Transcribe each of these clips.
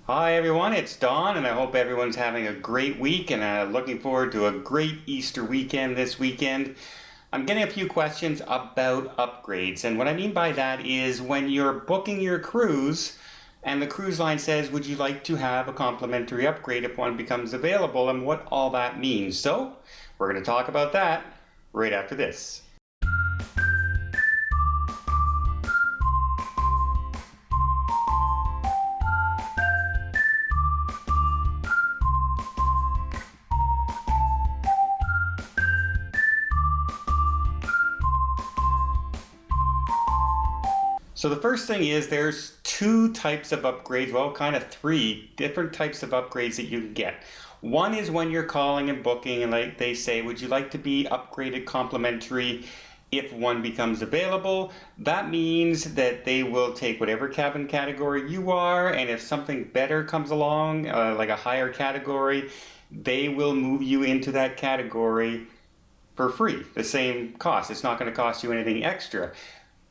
Hi everyone, it's Don, and I hope everyone's having a great week and looking forward to a great Easter weekend this weekend. I'm getting a few questions about upgrades, and what I mean by that is when you're booking your cruise and the cruise line says, would you like to have a complimentary upgrade if one becomes available, and what all that means. So, we're going to talk about that right after this. So the first thing is there's two types of upgrades, well, kind of three different types of upgrades that you can get. One is when you're calling and booking and like they say, would you like to be upgraded complimentary if one becomes available? That means that they will take whatever cabin category you are, and if something better comes along, like a higher category, they will move you into that category for free, the same cost. It's not going to cost you anything extra.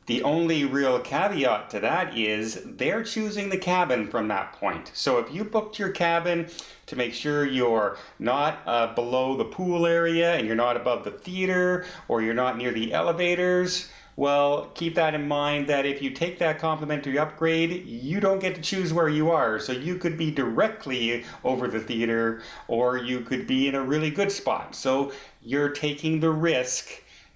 The only real caveat to that is they're choosing the cabin from that point. So if you booked your cabin to make sure you're not below the pool area and you're not above the theater or you're not near the elevators, well, keep that in mind that if you take that complimentary upgrade, you don't get to choose where you are. So you could be directly over the theater or you could be in a really good spot. So you're taking the risk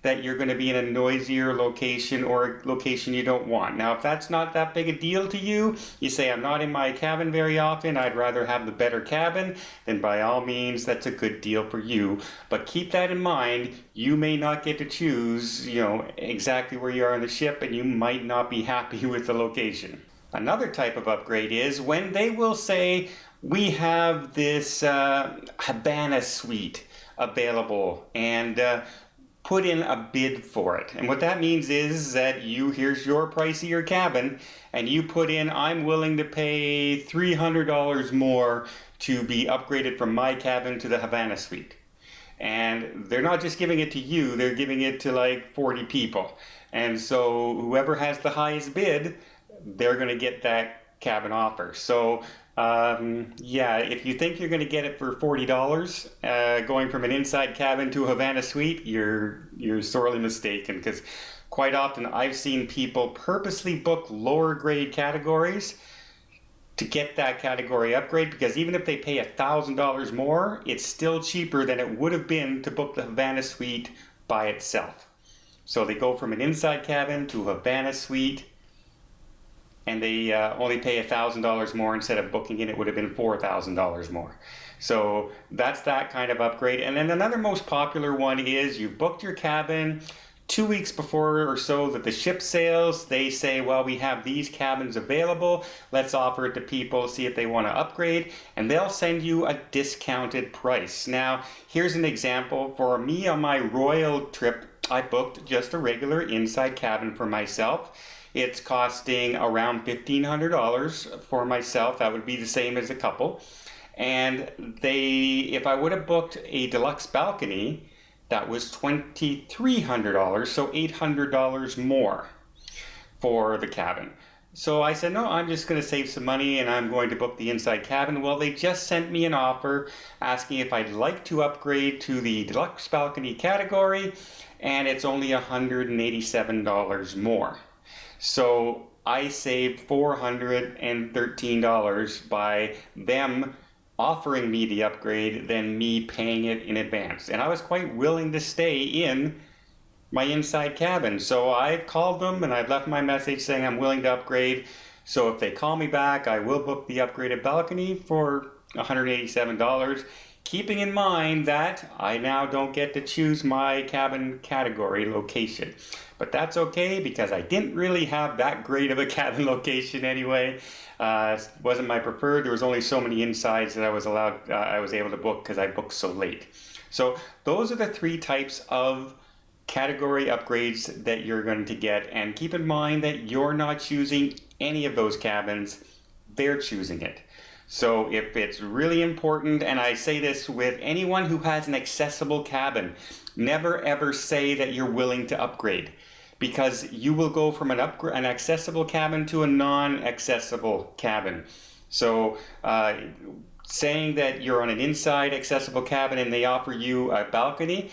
that you're going to be in a noisier location or a location you don't want. Now, if that's not that big a deal to you, you say, I'm not in my cabin very often, I'd rather have the better cabin, then by all means, that's a good deal for you. But keep that in mind, you may not get to choose, exactly where you are on the ship, and you might not be happy with the location. Another type of upgrade is when they will say, we have this Habana suite available, and put in a bid for it. And what that means is that here's your price of your cabin, and you put in, I'm willing to pay $300 more to be upgraded from my cabin to the Havana suite. And they're not just giving it to you, they're giving it to like 40 people. And so whoever has the highest bid, they're going to get that cabin offer. So yeah, if you think you're going to get it for $40, going from an inside cabin to a Havana suite, you're sorely mistaken, because quite often I've seen people purposely book lower grade categories to get that category upgrade, because even if they pay $1,000 more, it's still cheaper than it would have been to book the Havana suite by itself. So they go from an inside cabin to a Havana suite, and they only pay $1,000 more instead of booking it would have been $4,000 more. So that's that kind of upgrade. And then another most popular one is you've booked your cabin 2 weeks before or so that the ship sails. They say, well, we have these cabins available. Let's offer it to people, see if they want to upgrade. And they'll send you a discounted price. Now, here's an example. For me on my Royal trip, I booked just a regular inside cabin for myself. It's costing around $1,500 for myself. That would be the same as a couple. And if I would have booked a deluxe balcony, that was $2,300, so $800 more for the cabin. So I said, no, I'm just going to save some money and I'm going to book the inside cabin. Well, they just sent me an offer asking if I'd like to upgrade to the deluxe balcony category, and it's only $187 more. So I saved $413 by them offering me the upgrade than me paying it in advance. And I was quite willing to stay in my inside cabin. So I've called them and I've left my message saying I'm willing to upgrade. So if they call me back, I will book the upgraded balcony for $187, keeping in mind that I now don't get to choose my cabin category location. But that's okay, because I didn't really have that great of a cabin location anyway. It wasn't my preferred. There was only so many insides that I was able to book because I booked so late. So those are the three types of category upgrades that you're going to get. And keep in mind that you're not choosing any of those cabins. They're choosing it. So if it's really important, and I say this with anyone who has an accessible cabin, never ever say that you're willing to upgrade, because you will go from an accessible cabin to a non-accessible cabin. So saying that you're on an inside accessible cabin and they offer you a balcony,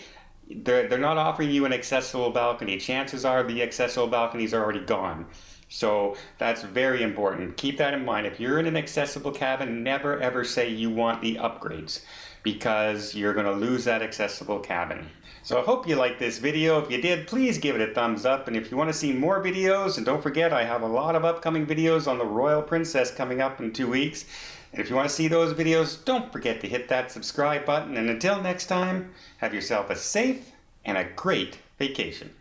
they're not offering you an accessible balcony. Chances are the accessible balconies are already gone. So that's very important. Keep that in mind. If you're in an accessible cabin, never ever say you want the upgrades, because you're going to lose that accessible cabin. So I hope you liked this video. If you did, please give it a thumbs up. And if you want to see more videos, and don't forget, I have a lot of upcoming videos on the Royal Princess coming up in 2 weeks. And if you want to see those videos, don't forget to hit that subscribe button. And until next time, have yourself a safe and a great vacation.